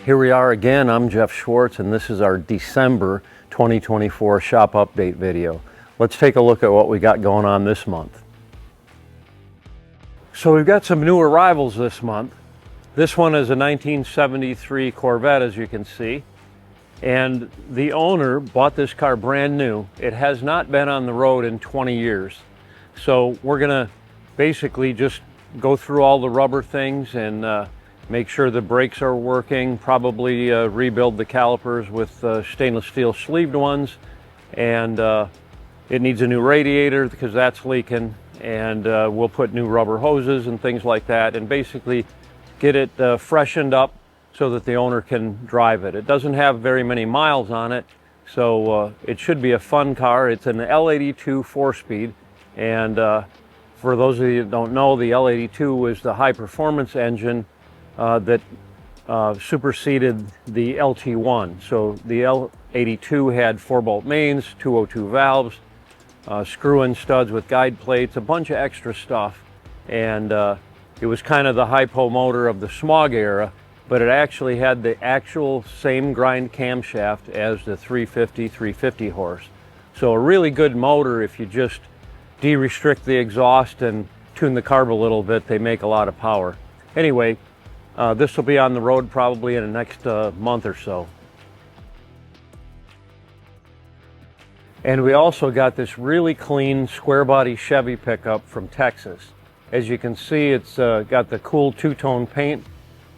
Here we are again. I'm Jeff Schwartz, and this is our December 2024 shop update video. Let's take a look at what we got going on this month. So we've got some new arrivals this month. This one is a 1973 Corvette, as you can see, and the owner bought this car brand new. It has not been on the road in 20 years. So we're gonna basically just go through all the rubber things and make sure the brakes are working, probably rebuild the calipers with stainless steel sleeved ones, and it needs a new radiator because that's leaking, and we'll put new rubber hoses and things like that, and basically get it freshened up so that the owner can drive it. It doesn't have very many miles on it, so it should be a fun car. It's an L82 4-speed, and for those of you that don't know, the L82 was the high performance engine that superseded the LT1. So the L82 had 4-bolt mains, 202 valves, screw-in studs with guide plates, a bunch of extra stuff, and it was kind of the hypo motor of the smog era, but it actually had the actual same grind camshaft as the 350 horse. So a really good motor. If you just de-restrict the exhaust and tune the carb a little bit, they make a lot of power. Anyway, this will be on the road probably in the next month or so. And we also got this really clean square body Chevy pickup from Texas. As you can see, it's got the cool two-tone paint,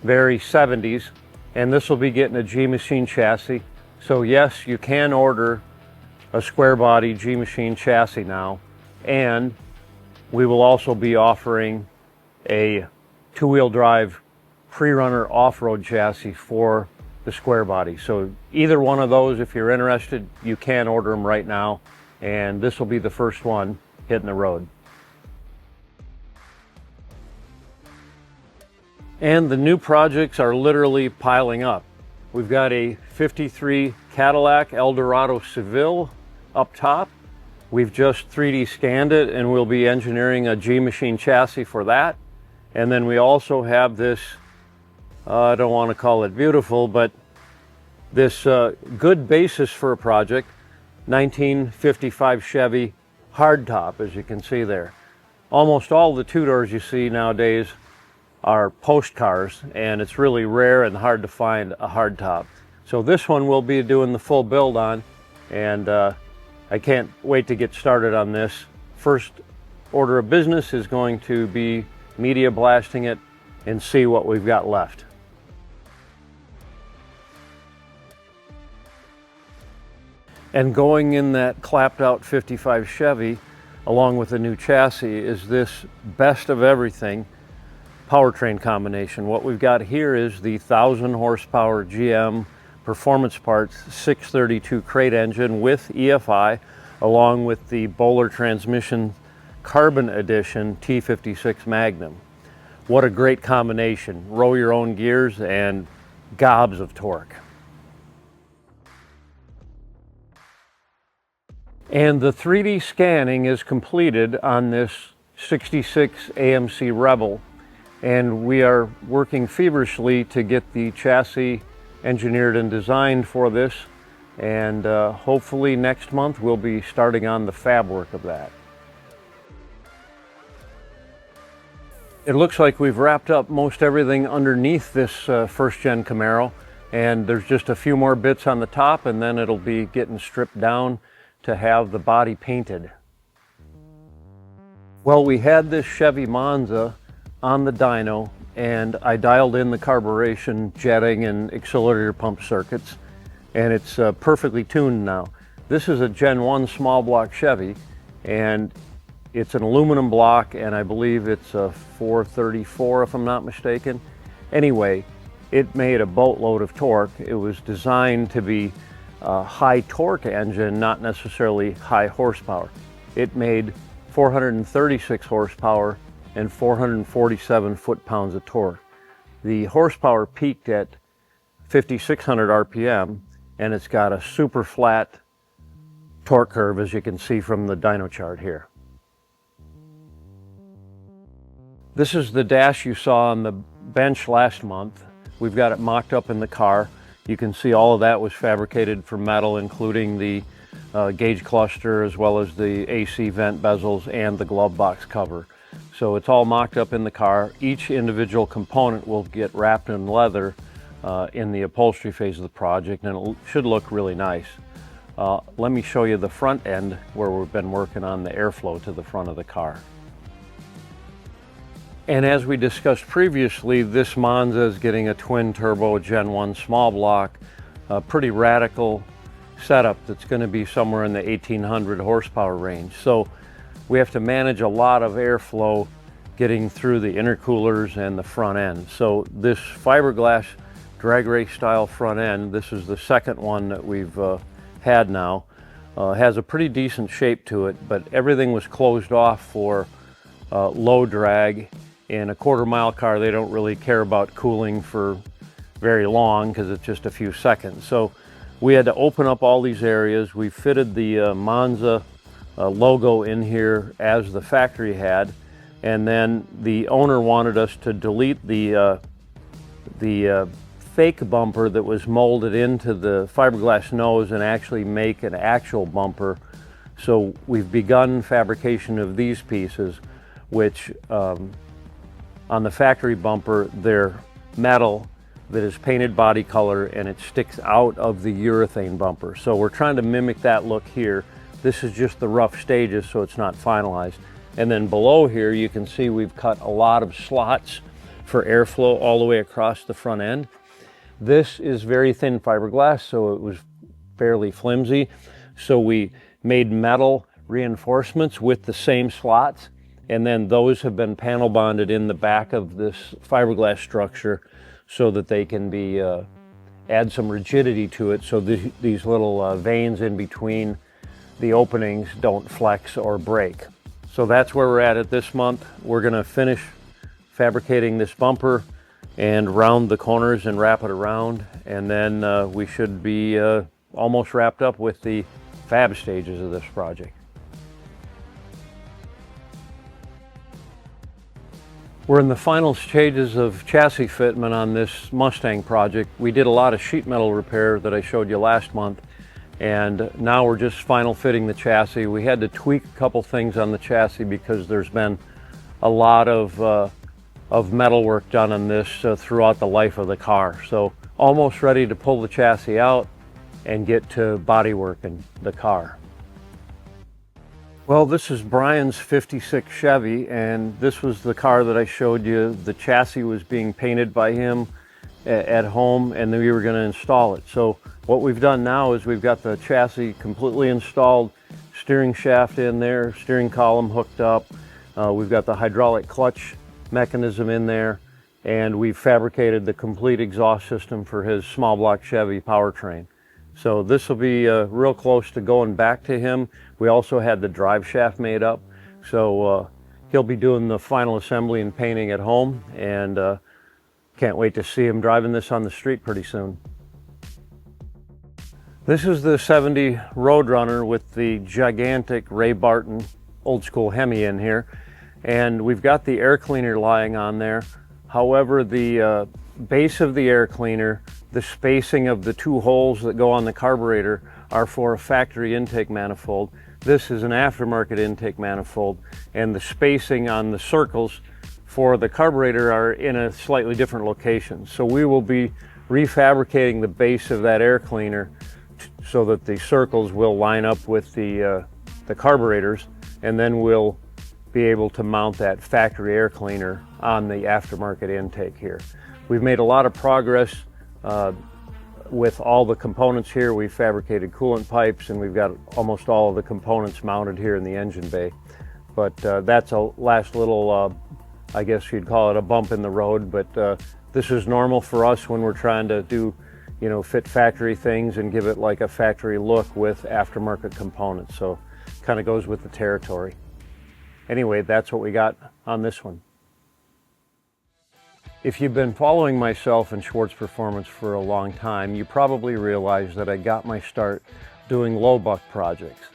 very 70s, and this will be getting a G-Machine chassis. So yes, you can order a square body G-Machine chassis now, and we will also be offering a two-wheel drive pre-runner off-road chassis for the square body. So either one of those, if you're interested, you can order them right now, and this will be the first one hitting the road. And the new projects are literally piling up. We've got a 53 Cadillac Eldorado Seville up top. We've just 3D scanned it, and we'll be engineering a G-Machine chassis for that. And then we also have this, I don't want to call it beautiful, but this good basis for a project, 1955 Chevy hardtop, as you can see there. Almost all the two-doors you see nowadays are post cars, and it's really rare and hard to find a hardtop. So this one we'll be doing the full build on, and I can't wait to get started on this. First order of business is going to be media blasting it and see what we've got left. And going in that clapped out 55 Chevy along with the new chassis is this best of everything powertrain combination. What we've got here is the 1,000 horsepower GM Performance Parts 632 crate engine with EFI, along with the Bowler Transmission Carbon Edition T56 Magnum. What a great combination. Row your own gears and gobs of torque. And the 3D scanning is completed on this 66 AMC Rebel, and we are working feverishly to get the chassis engineered and designed for this, and hopefully next month we'll be starting on the fab work of that. It looks like we've wrapped up most everything underneath this first gen Camaro, and there's just a few more bits on the top, and then it'll be getting stripped down to have the body painted. Well, we had this Chevy Monza on the dyno, and I dialed in the carburation, jetting, and accelerator pump circuits, and it's perfectly tuned now. This is a Gen 1 small block Chevy, and it's an aluminum block, and I believe it's a 434 if I'm not mistaken. Anyway, it made a boatload of torque. It was designed to be a high torque engine, not necessarily high horsepower. It made 436 horsepower and 447 foot-pounds of torque. The horsepower peaked at 5,600 RPM, and it's got a super flat torque curve, as you can see from the dyno chart here. This is the dash you saw on the bench last month. we've got it mocked up in the car. You can see all of that was fabricated from metal, including the gauge cluster as well as the AC vent bezels and the glove box cover. So it's all mocked up in the car. Each individual component will get wrapped in leather in the upholstery phase of the project, and it should look really nice. Let me show you the front end where we've been working on the airflow to the front of the car. And as we discussed previously, this Monza is getting a twin turbo Gen 1 small block, a pretty radical setup that's going to be somewhere in the 1800 horsepower range. So we have to manage a lot of airflow getting through the intercoolers and the front end. So this fiberglass drag race style front end, this is the second one that we've had now, has a pretty decent shape to it, but everything was closed off for low drag. In a quarter-mile car, they don't really care about cooling for very long because it's just a few seconds. So we had to open up all these areas. We fitted the Monza logo in here as the factory had, and then the owner wanted us to delete the fake bumper that was molded into the fiberglass nose and actually make an actual bumper. So we've begun fabrication of these pieces, which on the factory bumper, they're metal that is painted body color and it sticks out of the urethane bumper. So we're trying to mimic that look here. This is just the rough stages, so it's not finalized. And then below here, you can see we've cut a lot of slots for airflow all the way across the front end. This is very thin fiberglass, so it was fairly flimsy. So we made metal reinforcements with the same slots, and then those have been panel bonded in the back of this fiberglass structure so that they can be add some rigidity to it, so these little veins in between the openings don't flex or break. So that's where we're at this month. We're going to finish fabricating this bumper and round the corners and wrap it around, and then we should be almost wrapped up with the fab stages of this project. We're in the final stages of chassis fitment on this Mustang project. We did a lot of sheet metal repair that I showed you last month, and now we're just final fitting the chassis. We had to tweak a couple things on the chassis because there's been a lot of metal work done on this throughout the life of the car. So almost ready to pull the chassis out and get to body work in the car. Well, this is Brian's '56 Chevy, and this was the car that I showed you. The chassis was being painted by him at home, and then we were going to install it. So what we've done now is we've got the chassis completely installed, steering shaft in there, steering column hooked up. We've got the hydraulic clutch mechanism in there, and we've fabricated the complete exhaust system for his small block Chevy powertrain. So this will be real close to going back to him. We also had the drive shaft made up, so he'll be doing the final assembly and painting at home, and can't wait to see him driving this on the street pretty soon. This is the '70 Roadrunner with the gigantic Ray Barton old school Hemi in here, and we've got the air cleaner lying on there. However, the base of the air cleaner, the spacing of the two holes that go on the carburetor are for a factory intake manifold. This is an aftermarket intake manifold, and the spacing on the circles for the carburetor are in a slightly different location. So we will be refabricating the base of that air cleaner so that the circles will line up with the carburetors, and then we'll be able to mount that factory air cleaner on the aftermarket intake here. We've made a lot of progress with all the components here. We've fabricated coolant pipes, and we've got almost all of the components mounted here in the engine bay. But that's a last little, I guess you'd call it a bump in the road, but this is normal for us when we're trying to do, you know, fit factory things and give it like a factory look with aftermarket components. So kind of goes with the territory. Anyway, that's what we got on this one. If you've been following myself and Schwartz Performance for a long time, you probably realize that I got my start doing low buck projects.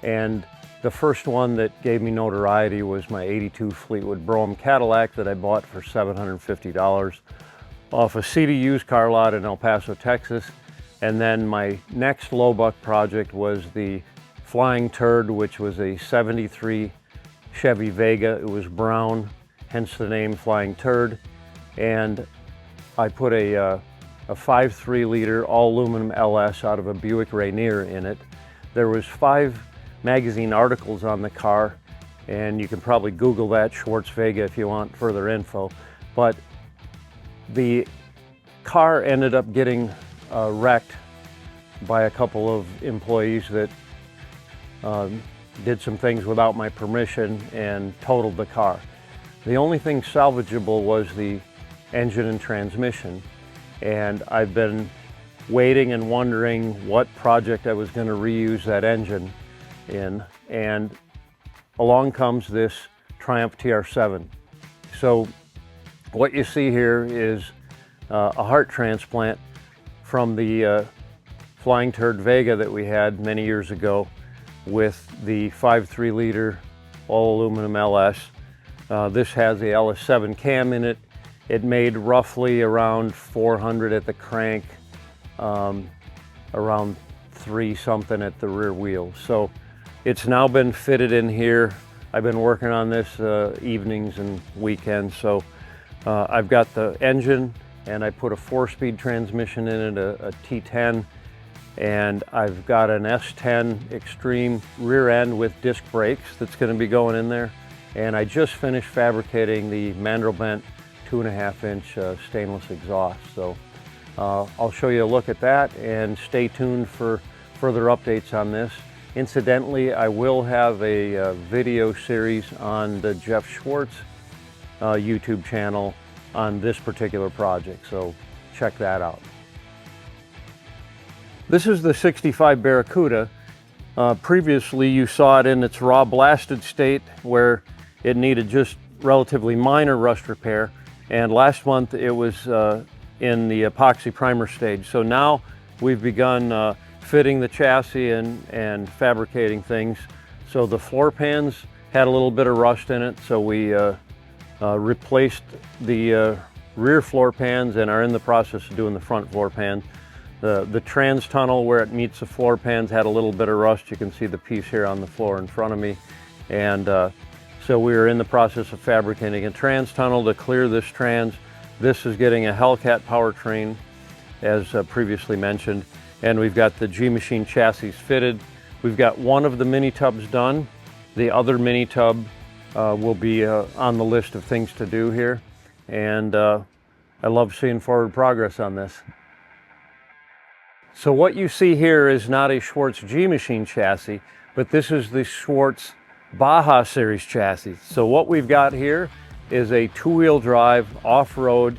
And the first one that gave me notoriety was my '82 Fleetwood Brougham Cadillac that I bought for $750. off a seedy used car lot in El Paso, Texas. And then my next low buck project was the Flying Turd, which was a 73 Chevy Vega. It was brown, hence the name Flying Turd. And I put a 5.3 liter all aluminum LS out of a Buick Rainier in it. There was 5 magazine articles on the car, and you can probably Google that, Schwartz Vega, if you want further info. But the car ended up getting wrecked by a couple of employees that did some things without my permission and totaled the car. The only thing salvageable was the engine and transmission, and I've been waiting and wondering what project I was going to reuse that engine in, and along comes this Triumph TR7. So what you see here is a heart transplant from the Flying Turd Vega that we had many years ago with the 5.3 liter all aluminum LS. This has the LS7 cam in it. It made roughly around 400 at the crank, around 3 something at the rear wheel. So it's now been fitted in here. I've been working on this evenings and weekends. So I've got the engine, and I put a 4-speed transmission in it, a T10, and I've got an S10 Extreme rear end with disc brakes that's going to be going in there. And I just finished fabricating the mandrel bent 2.5-inch stainless exhaust. So I'll show you a look at that, and stay tuned for further updates on this. Incidentally, I will have a video series on the Jeff Schwartz YouTube channel on this particular project, so check that out. This is the 65 Barracuda. Previously you saw it in its raw blasted state where it needed just relatively minor rust repair, and last month it was in the epoxy primer stage. So now we've begun fitting the chassis and fabricating things. So the floor pans had a little bit of rust in it, so we replaced the rear floor pans and are in the process of doing the front floor pan. The trans tunnel where it meets the floor pans had a little bit of rust. You can see the piece here on the floor in front of me. And so we are in the process of fabricating a trans tunnel to clear this trans. This is getting a Hellcat powertrain, as previously mentioned. And we've got the G-Machine chassis fitted. We've got one of the mini tubs done. The other mini tub will be on the list of things to do here. And I love seeing forward progress on this. So what you see here is not a Schwartz G-Machine chassis, but this is the Schwartz Baja Series Chassis. So what we've got here is a 2-wheel drive off-road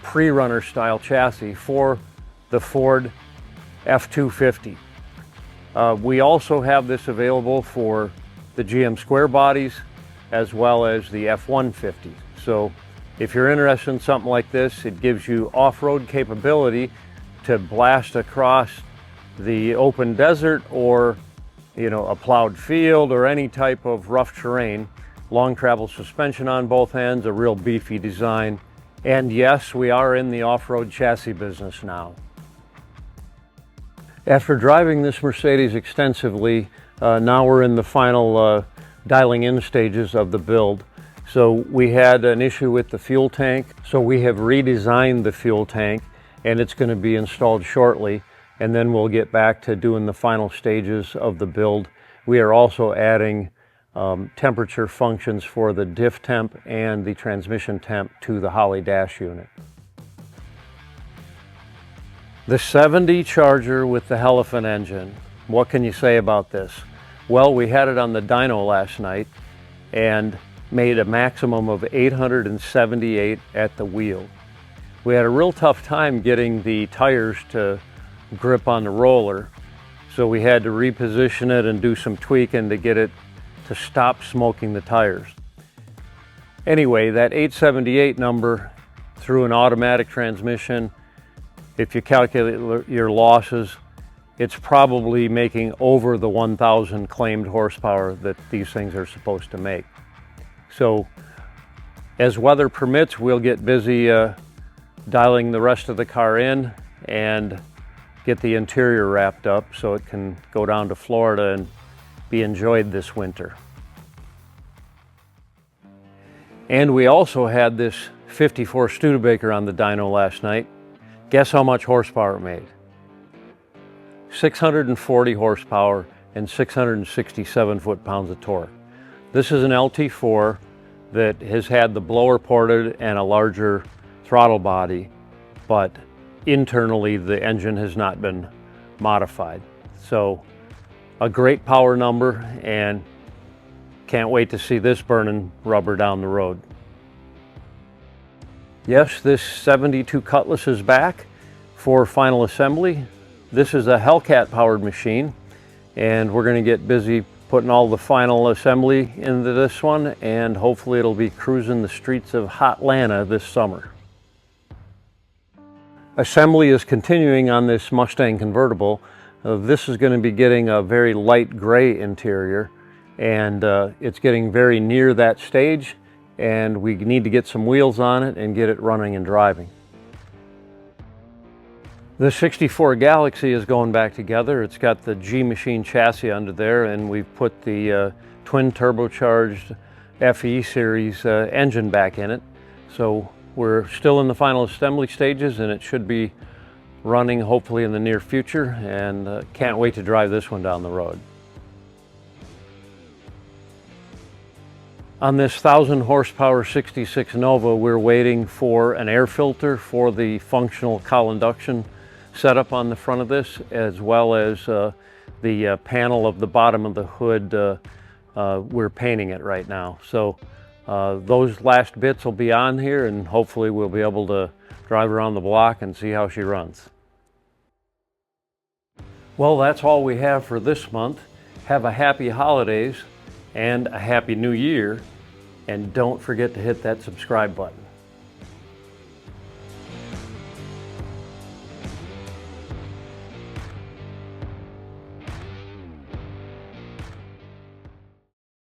pre-runner style chassis for the Ford F250. We also have this available for the GM square bodies as well as the F150. So if you're interested in something like this, it gives you off-road capability to blast across the open desert, or a plowed field, or any type of rough terrain. Long travel suspension on both ends, a real beefy design. And yes, we are in the off-road chassis business now. After driving this Mercedes extensively, now we're in the final dialing in stages of the build. So we had an issue with the fuel tank, so we have redesigned the fuel tank, and it's going to be installed shortly, and then we'll get back to doing the final stages of the build. We are also adding temperature functions for the diff temp and the transmission temp to the Holly dash unit. The 70 Charger with the Hellephant engine. What can you say about this? Well, we had it on the dyno last night and made a maximum of 878 at the wheel. We had a real tough time getting the tires to grip on the roller, so we had to reposition it and do some tweaking to get it to stop smoking the tires. Anyway, that 878 number through an automatic transmission, if you calculate your losses, it's probably making over the 1,000 claimed horsepower that these things are supposed to make. So as weather permits, we'll get busy dialing the rest of the car in and get the interior wrapped up so it can go down to Florida and be enjoyed this winter. And we also had this 54 Studebaker on the dyno last night. Guess how much horsepower it made? 640 horsepower and 667 foot-pounds of torque. This is an LT4 that has had the blower ported and a larger throttle body, but internally the engine has not been modified. So a great power number, and can't wait to see this burning rubber down the road. Yes, this 72 Cutlass is back for final assembly. This is a Hellcat powered machine, and we're going to get busy putting all the final assembly into this one, and hopefully it'll be cruising the streets of Hotlanta this summer. Assembly is continuing on this Mustang convertible. This is going to be getting a very light gray interior, and it's getting very near that stage, and we need to get some wheels on it and get it running and driving. The 64 Galaxy is going back together. It's got the G machine chassis under there, and we've put the twin turbocharged FE series engine back in it. So we're still in the final assembly stages, and it should be running hopefully in the near future, and can't wait to drive this one down the road. On this 1,000 horsepower 66 Nova, we're waiting for an air filter for the functional cowl induction setup on the front of this, as well as the panel of the bottom of the hood. We're painting it right now. So those last bits will be on here, and hopefully we'll be able to drive around the block and see how she runs. Well, that's all we have for this month. Have a happy holidays and a happy new year, and don't forget to hit that subscribe button.